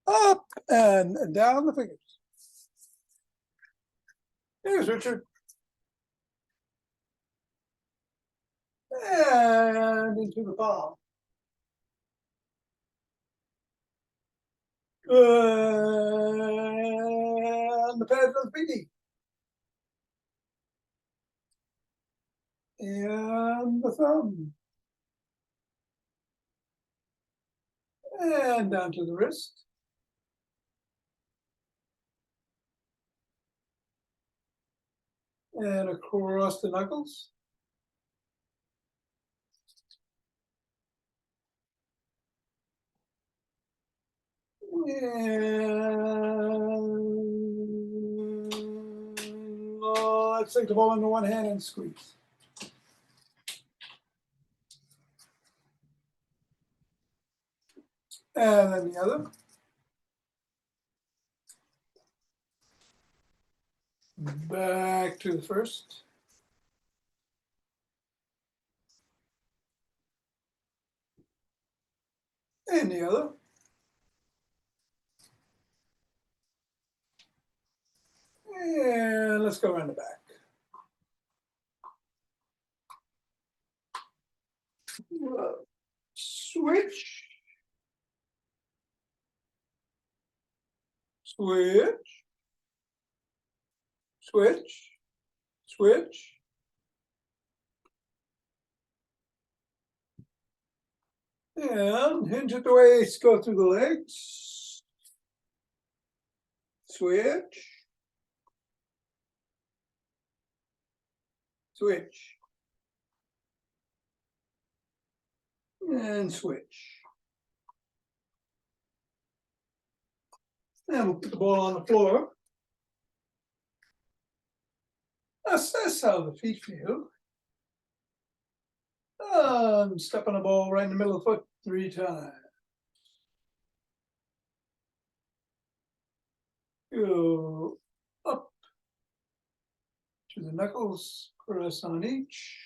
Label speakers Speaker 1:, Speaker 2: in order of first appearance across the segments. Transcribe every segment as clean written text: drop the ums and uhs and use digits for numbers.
Speaker 1: Up and down the fingers. Here's Richard. And into the palm. And the pads on the pinky. And the thumb. And down to the wrist. And across the knuckles. And let's take the ball into one hand and squeeze. And then the other. Back to the first. And the other. And let's go around the back. Switch. Switch. Switch. Switch. And hinge at the waist, go through the legs. Switch. Switch. And switch. And we'll put the ball on the floor. Assess how the feet feel. Step on the ball right in the middle of the foot 3 times. Go up to the knuckles, press on each.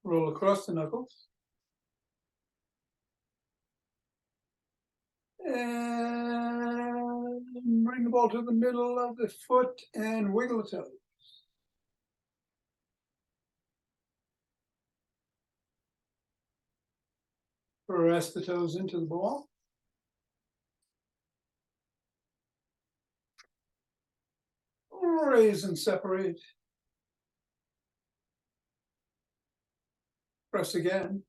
Speaker 1: Roll across the knuckles. And bring the ball to the middle of the foot and wiggle the toes. Press the toes into the ball. Raise and separate. Press again.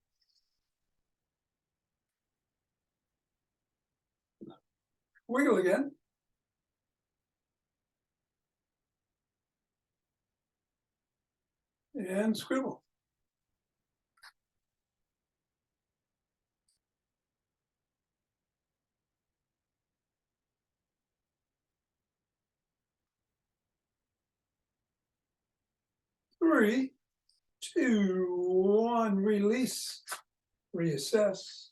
Speaker 1: Wiggle again. And scribble. Three, two, one, release, reassess,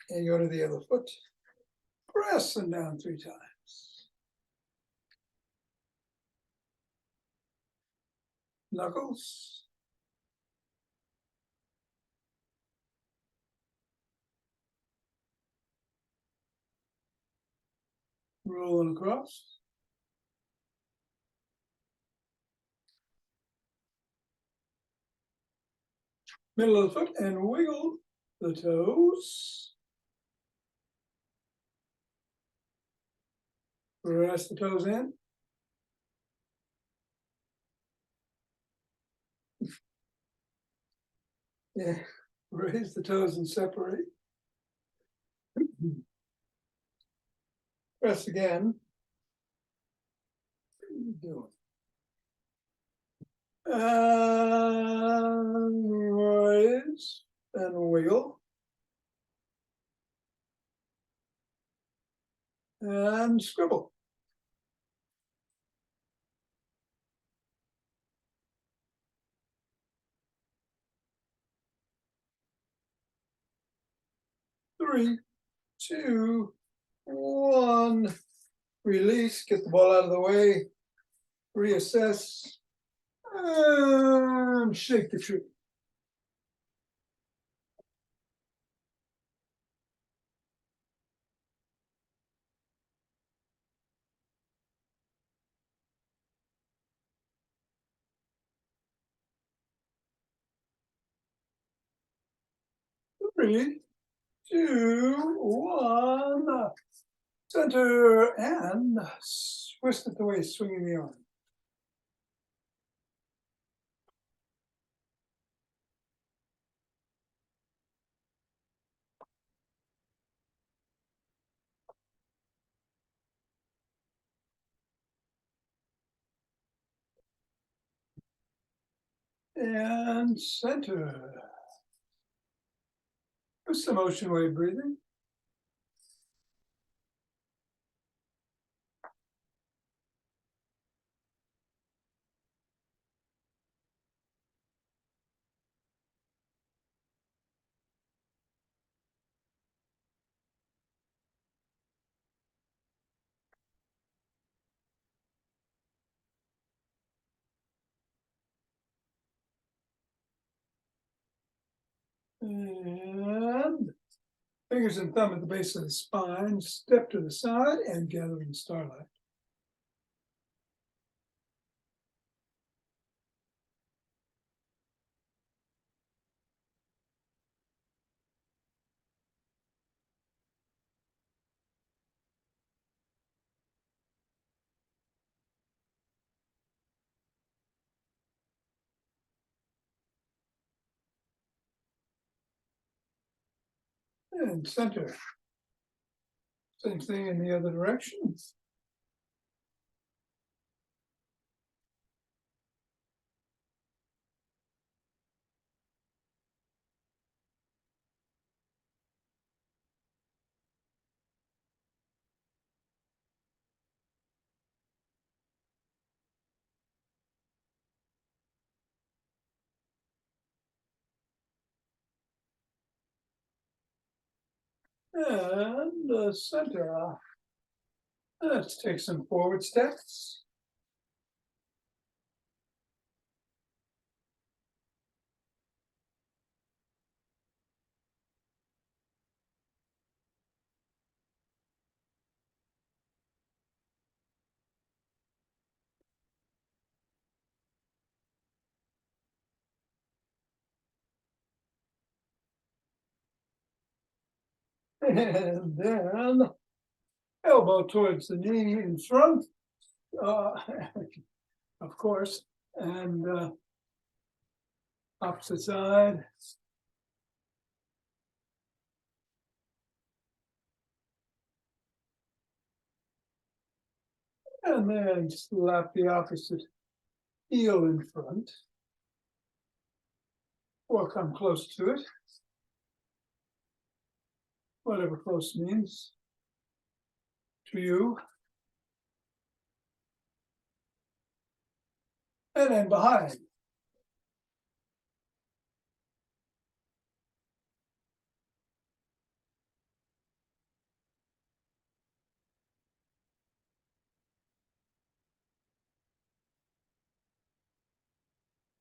Speaker 1: and go to the other foot. Press and down 3 times. Knuckles. Rolling across. Middle of the foot and wiggle the toes. Press the toes in. Yeah, raise the toes and separate. Press again. What are you doing? And raise and wiggle. And scribble. Three, two, one. Release, get the ball out of the way. Reassess. And shake the tree. 3, 2, 1. Center and twist it the way it's swinging the arm. And center. With some ocean wave breathing. And fingers and thumb at the base of the spine, step to the side and gather in starlight. And center. Same thing in the other direction. And center. Let's take some forward steps. And then elbow towards the knee in front, uh, of course, and opposite side. And then slap the opposite heel in front, or come close to it, whatever close means to you. And then behind.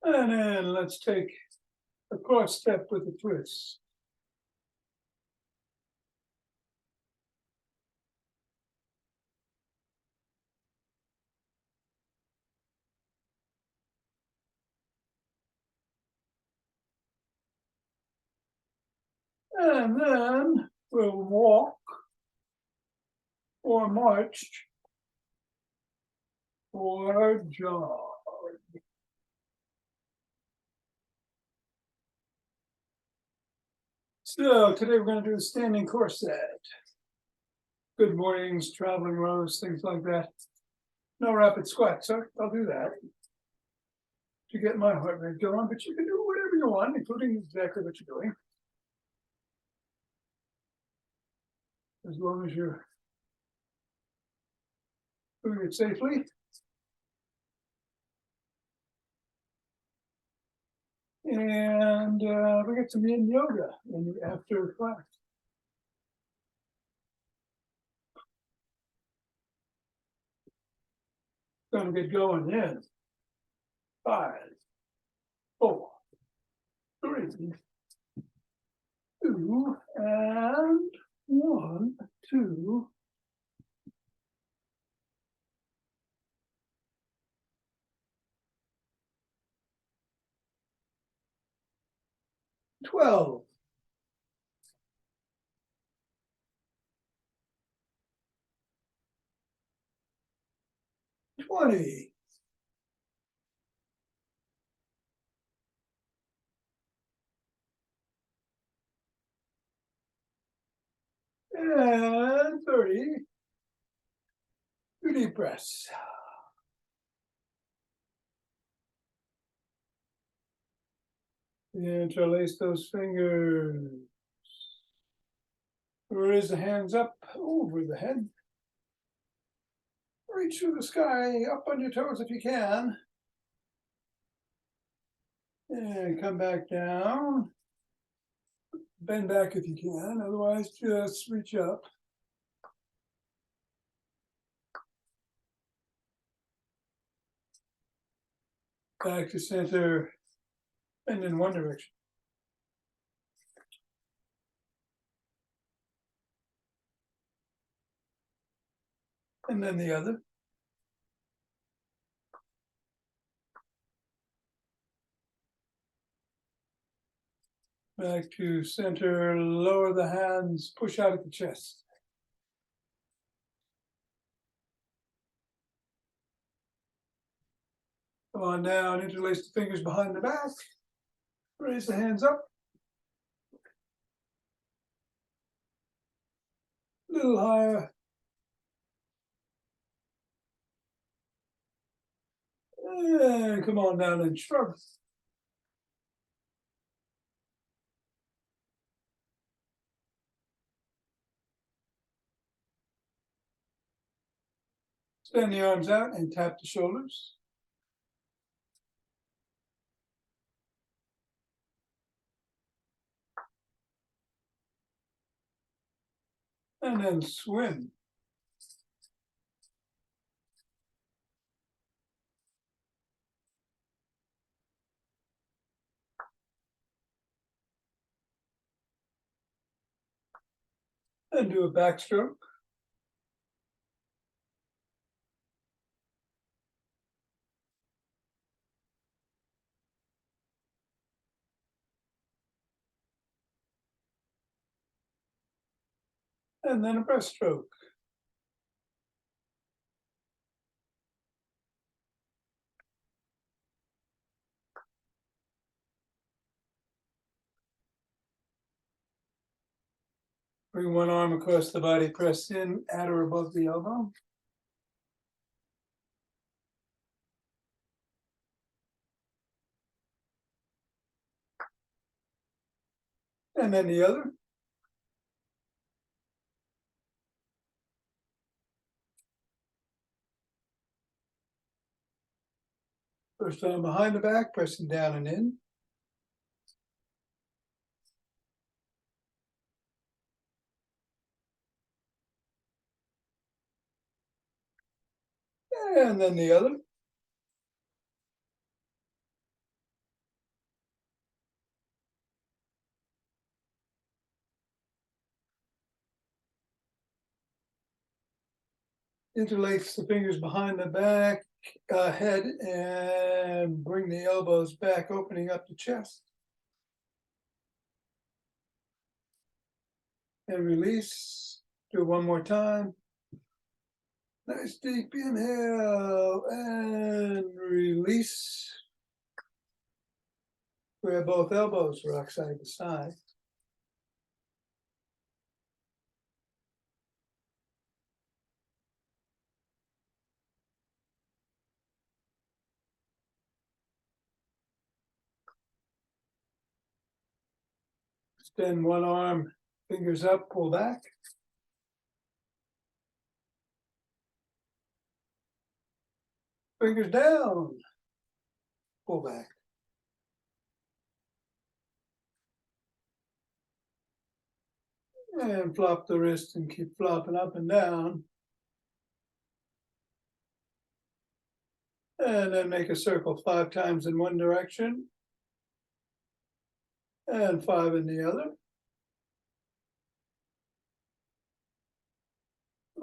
Speaker 1: And then let's take a cross step with a twist. And then we'll walk or march or jog. So today we're going to do the standing corset. Good mornings, traveling rows, things like that. No rapid squats, so I'll do that to get my heart rate going, but you can do whatever you want, including exactly what you're doing. As long as you're doing it safely. And we get some yin yoga in the after class. Gonna get going in 5, 4, 3, 2, and 1, 2. 12. 20. And 30. 2 deep breaths. Interlace those fingers. Raise the hands up over the head. Reach through the sky, up on your toes if you can. And come back down. Bend back if you can, otherwise just reach up. Back to center and in one direction. And then the other. Back to center, lower the hands, push out at the chest. Come on down, interlace the fingers behind the back. Raise the hands up. A little higher. And come on down and shrug. Extend the arms out and tap the shoulders. And then swim. And do a backstroke. And then a breaststroke. Bring one arm across the body, press in at or above the elbow. And then the other. First arm behind the back, pressing down and in. And then the other. Interlace the fingers behind the back, head, and bring the elbows back, opening up the chest. And release. Do it one more time. Nice deep inhale and release. Grab both elbows, rock side to side. Extend one arm, fingers up, pull back. Fingers down, pull back. And flop the wrist and keep flopping up and down. And then make a circle 5 times in one direction. And 5 in the other.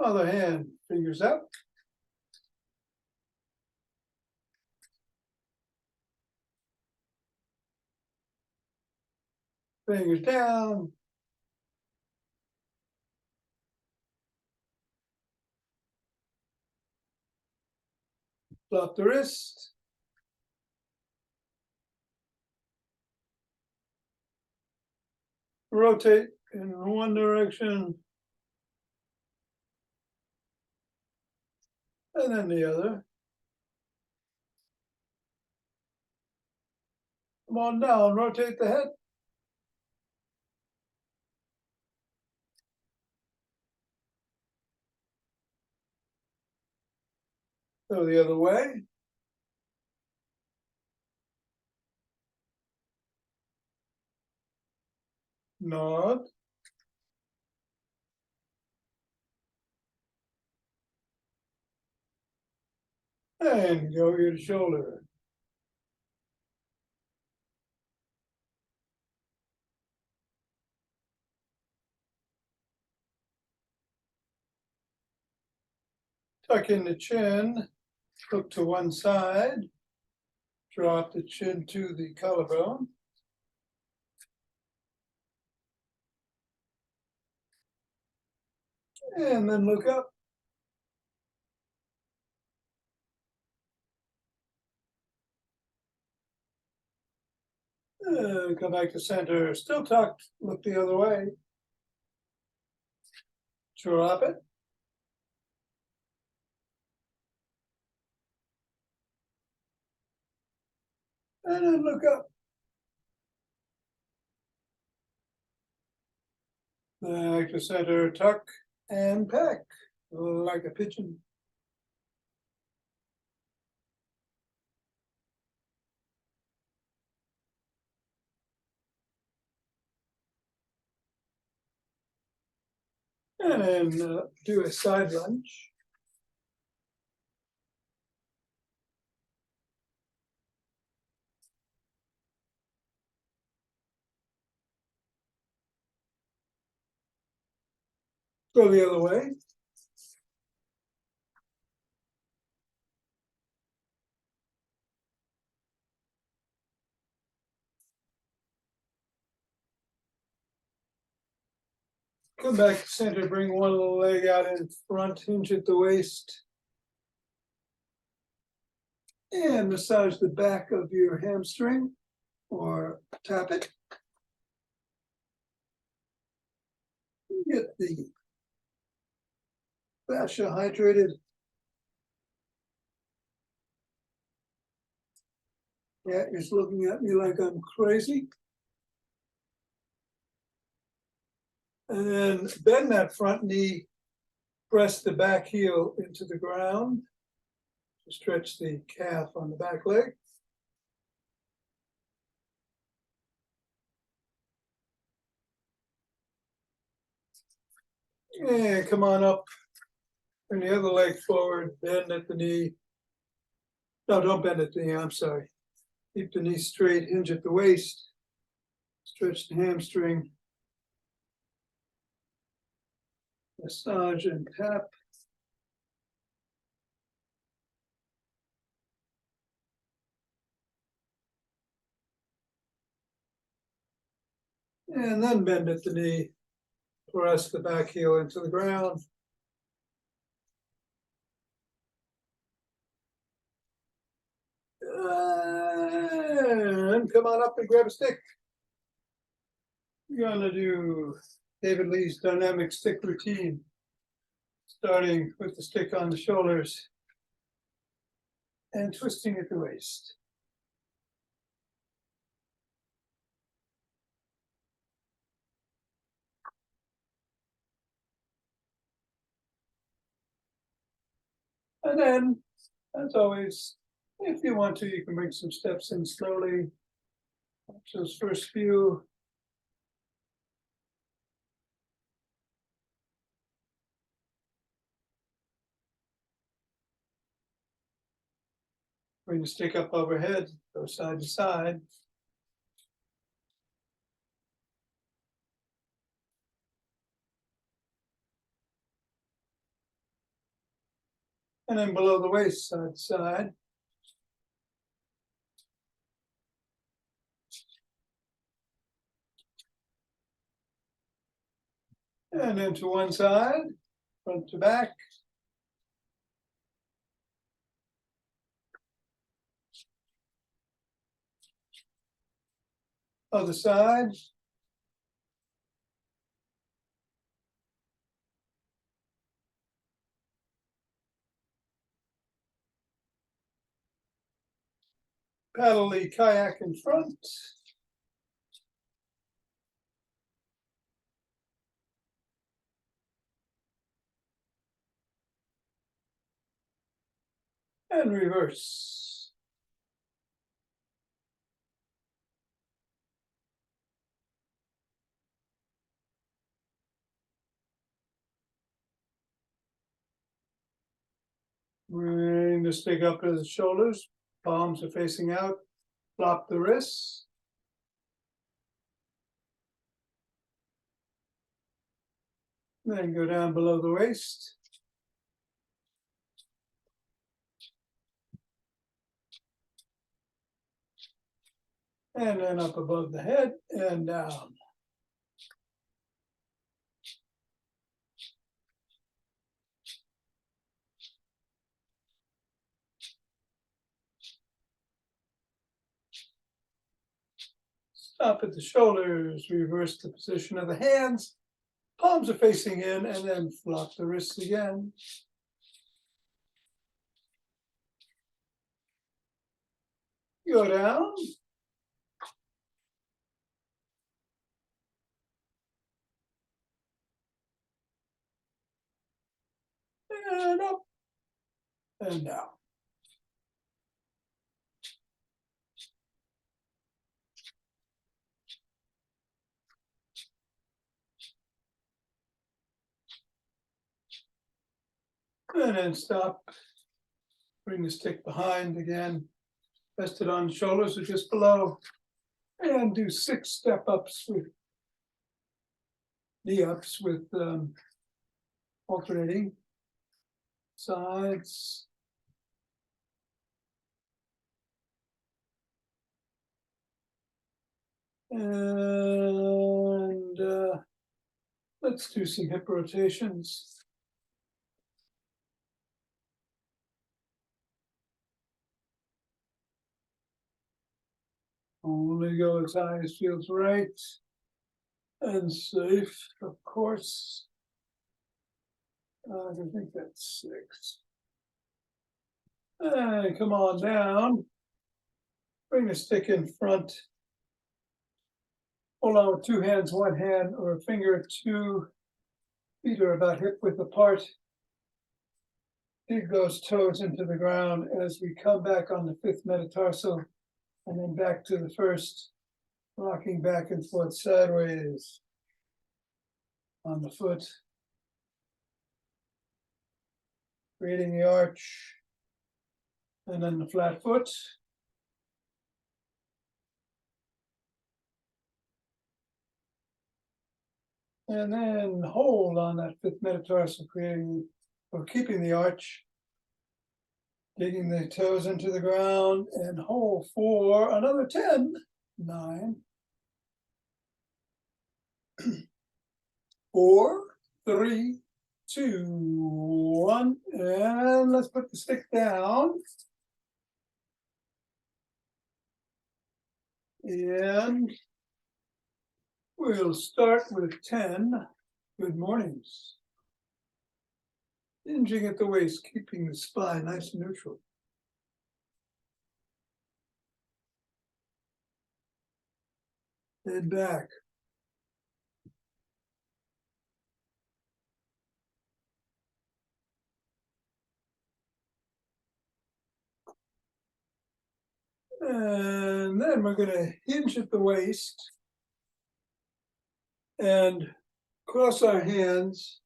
Speaker 1: Other hand, fingers up. Fingers down. Flop the wrist. Rotate in one direction. And then the other. Come on down, rotate the head. Go the other way. Nod. And go your shoulder. Tuck in the chin, look to one side, drop the chin to the collarbone. And then look up. Come back to center, still tucked, look the other way. Drop it. And then look up. Back to center, tuck and peck, like a pigeon. And then do a side lunge. Go the other way. Come back to center, bring one leg out in front, hinge at the waist. And massage the back of your hamstring or tap it. Get the fascia hydrated. Yeah, you're just looking at me like I'm crazy. And then bend that front knee, press the back heel into the ground to stretch the calf on the back leg. And come on up. Bring the other leg forward, bend at the knee. No, don't bend at the knee, I'm sorry. Keep the knee straight, hinge at the waist. Stretch the hamstring. Massage and tap. And then bend at the knee. Press the back heel into the ground. And come on up and grab a stick. You're gonna do David Lee's dynamic stick routine, starting with the stick on the shoulders and twisting at the waist. And then, as always, if you want to, you can bring some steps in slowly. Those first few. Bring the stick up overhead, go side to side. And then below the waist, side to side. And then to one side, front to back. Other side. Paddle the kayak in front. And reverse. Bring the stick up to the shoulders, palms are facing out, flop the wrists. Then go down below the waist. And then up above the head and down. Stop at the shoulders, reverse the position of the hands. Palms are facing in and then flop the wrists again. Go down. And up. And down. And then stop. Bring the stick behind again. Rest it on the shoulders or just below. And do 6 step-ups with knee-ups with alternating sides. And let's do some hip rotations. Only go as high as feels right and safe, of course. I think that's 6. And come on down. Bring the stick in front. Hold on with 2 hands, 1 hand, or a finger, 2 feet are about hip width apart. Dig those toes into the ground as we come back on the 5th metatarsal and then back to the 1st, rocking back and forth sideways on the foot, creating the arch, and then the flat foot. And then hold on that 5th metatarsal, creating or keeping the arch, digging the toes into the ground, and hold for another 10, 9, 4, 3, 2, 1, and let's put the stick down. And we'll start with 10 good mornings. Hinging at the waist, keeping the spine nice and neutral. Head back. And then we're going to hinge at the waist and cross our hands,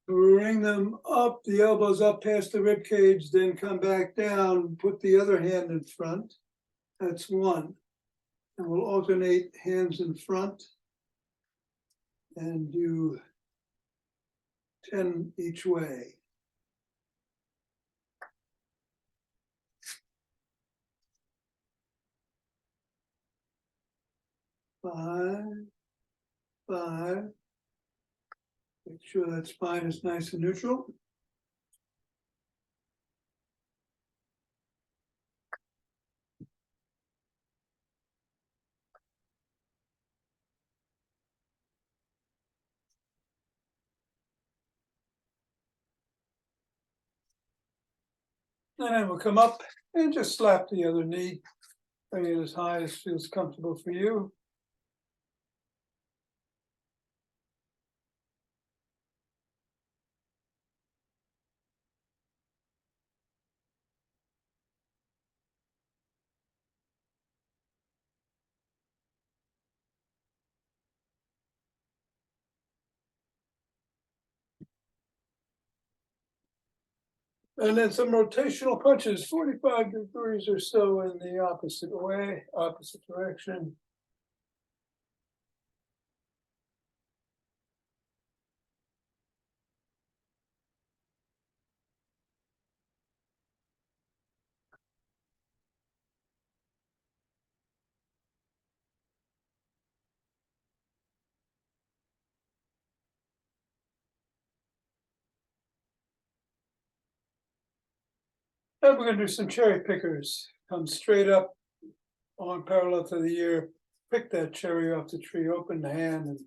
Speaker 1: bring them up, the elbows up past the rib cage, then come back down, put the other hand in front. That's 1. And we'll alternate hands in front and do 10 each way. 5, 5. Make sure that spine is nice and neutral. And then we'll come up and just slap the other knee. Bring it as high as feels comfortable for you. And then some rotational punches, 45 degrees or so in the opposite way, opposite direction. And we're going to do some cherry pickers. Come straight up on parallel to the ear. Pick that cherry off the tree, open the hand, and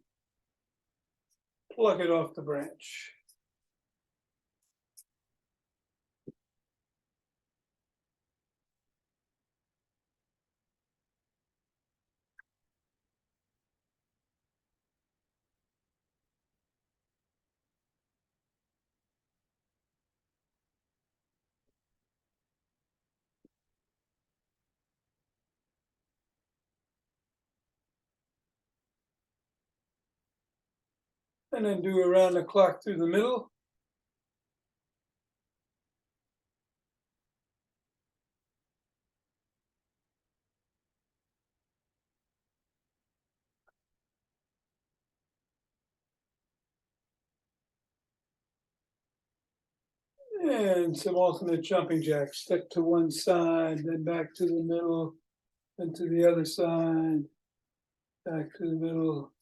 Speaker 1: pluck it off the branch. And then do around the clock through the middle. And some alternate jumping jacks. Step to one side, then back to the middle, then to the other side, back to the middle.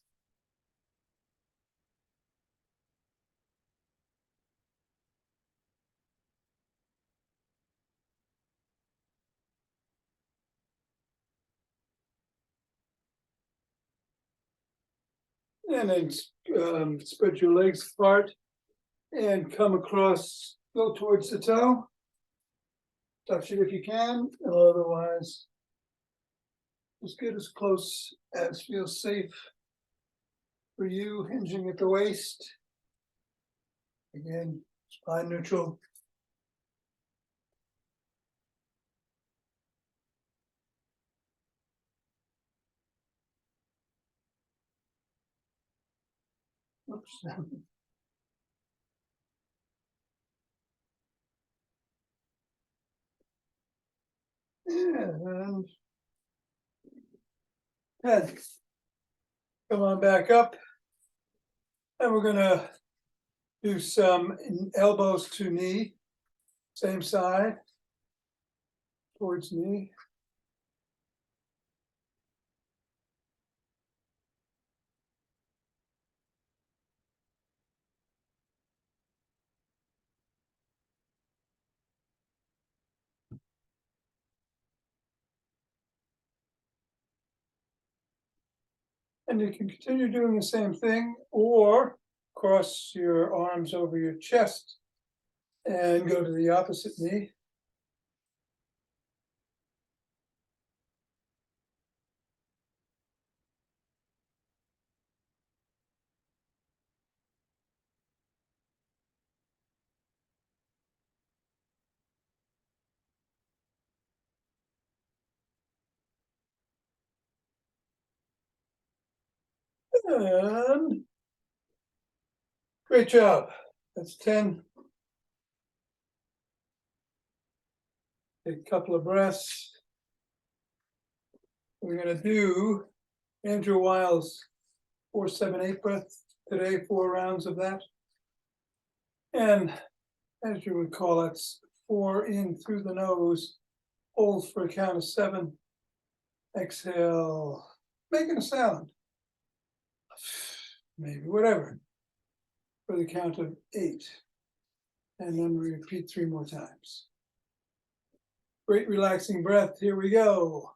Speaker 1: And then spread your legs apart and come across, go towards the toe. Touch it if you can, or otherwise, just get as close as feels safe for you, hinging at the waist. Again, spine neutral. Oops. And head. Come on back up. And we're gonna do some elbows to knee, same side, towards knee. And you can continue doing the same thing, or cross your arms over your chest and go to the opposite knee. And great job. That's 10. Take a couple of breaths. We're going to do Andrew Wiles 4-7-8 breath today, 4 rounds of that. And as you would call it, 4 in through the nose, hold for a count of 7. Exhale, making a sound. Maybe whatever. For the count of 8. And then we repeat 3 more times. Great relaxing breath. Here we go.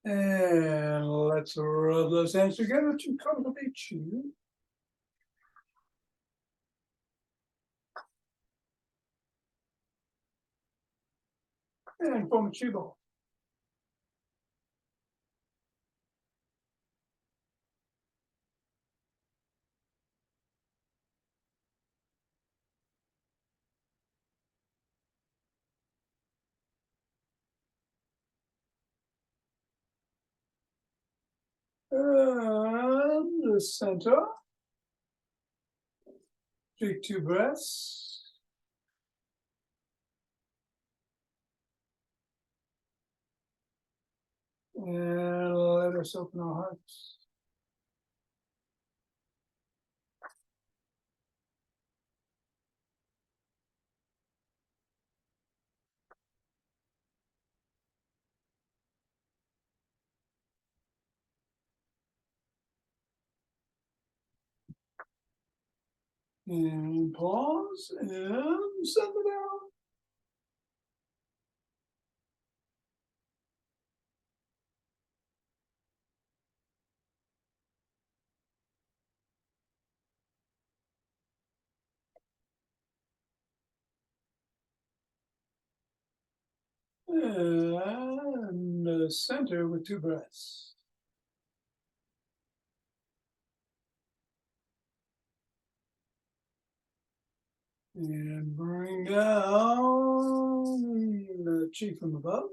Speaker 1: And let's rub those hands together to cultivate chi. And form a chi ball. And the center. Take 2 breaths. And let us open our hearts. And pause and send it out. And the center with 2 breaths. And bring down the chi from above.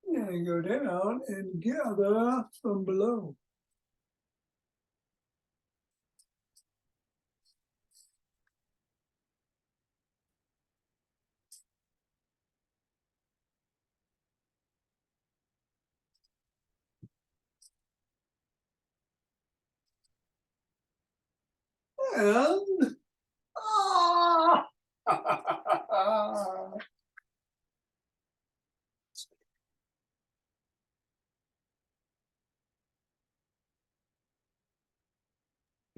Speaker 1: And go down and gather from below. And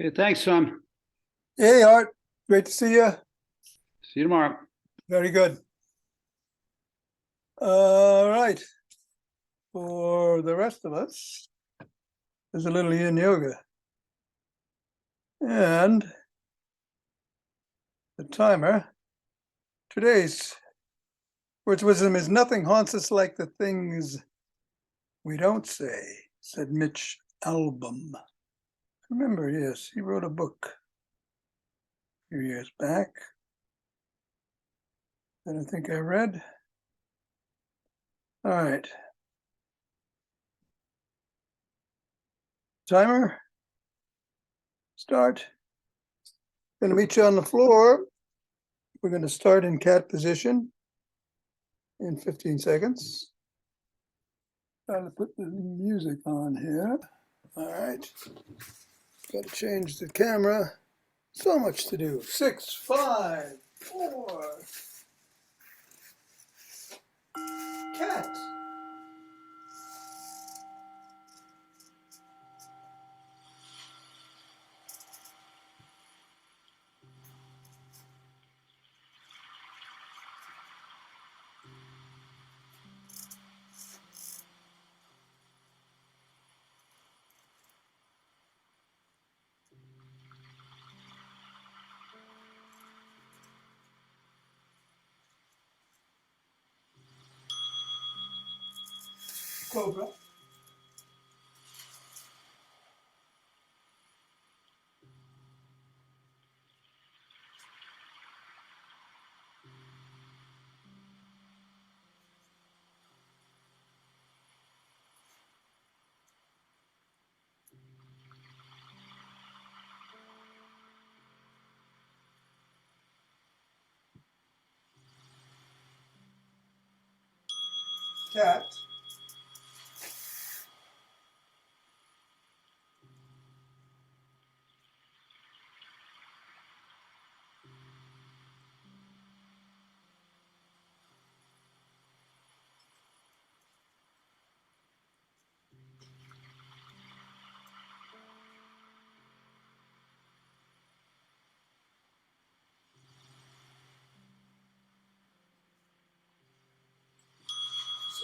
Speaker 2: Okay, thanks, Tom.
Speaker 1: Hey, Art. Great to see you.
Speaker 2: See you tomorrow.
Speaker 1: Very good. All right. For the rest of us, there's a little yin yoga. And the timer. Today's words wisdom is nothing haunts us like the things we don't say, said Mitch Albom. Remember, yes, he wrote a book a few years back that I think I read. All right. Timer. Start. Going to meet you on the floor. We're going to start in cat position in 15 seconds. Trying to put the music on here. All right. Got to change the camera. So much to do. 6, 5, 4. Cat. Cobra. Cat.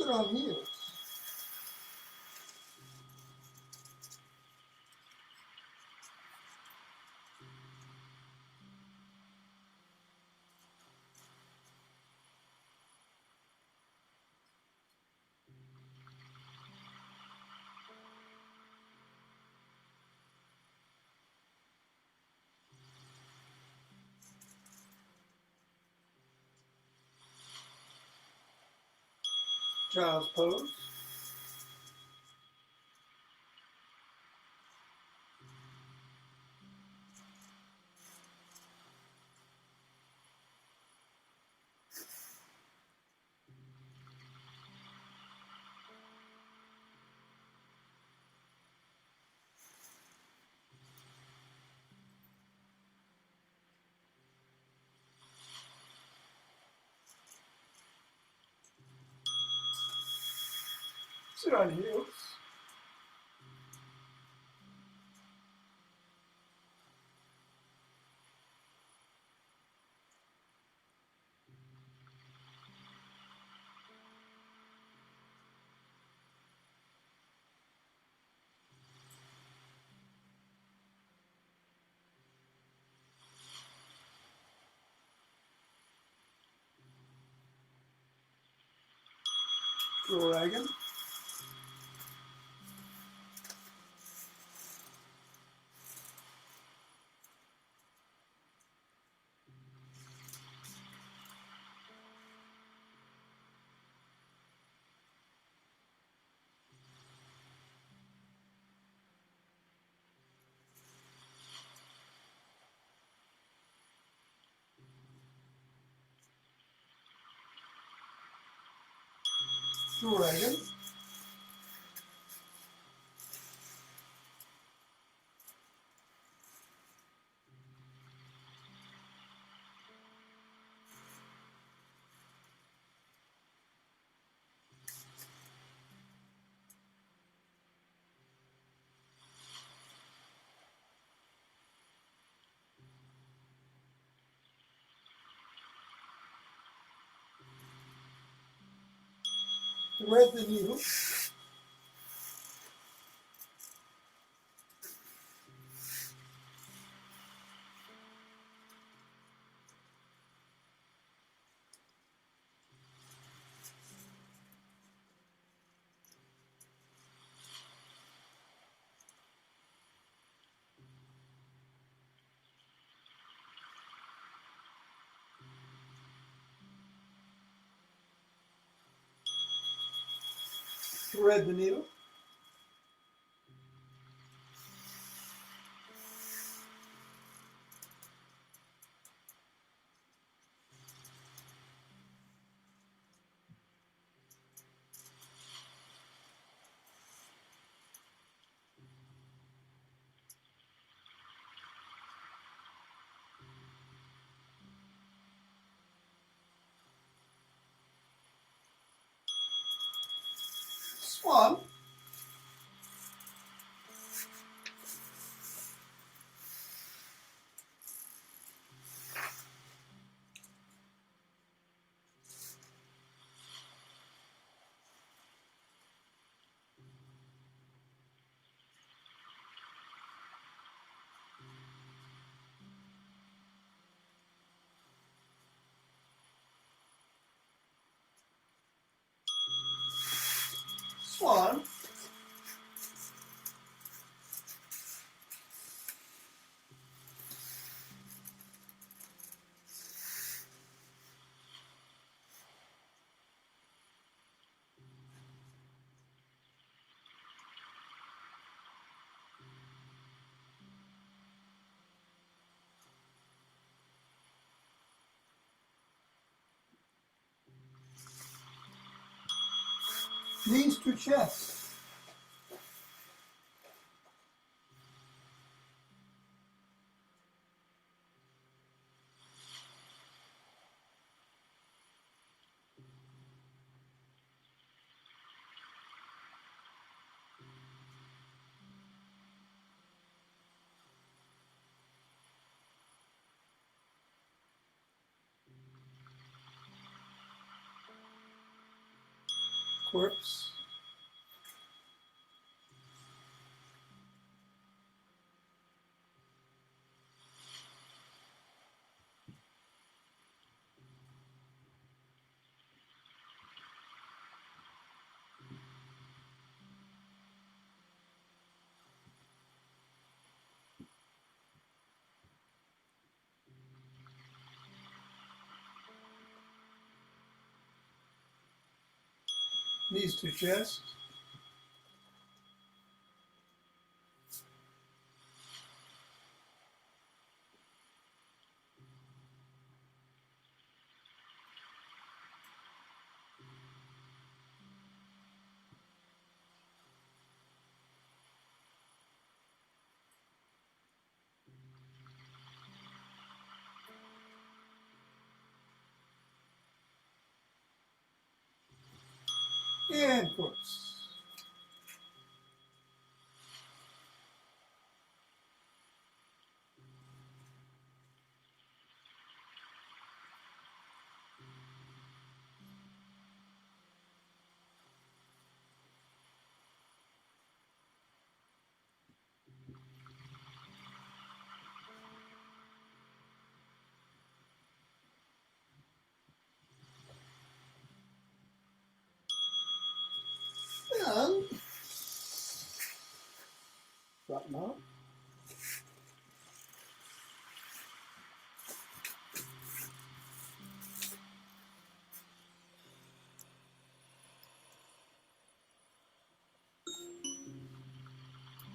Speaker 1: Sit on heels. Child's pose. Sit on heels. Dragon. Dragon. Thread the needle. Thread the needle. Swan. Swan. Knees to chest. Whoops. Knees to chest. And push. And button up.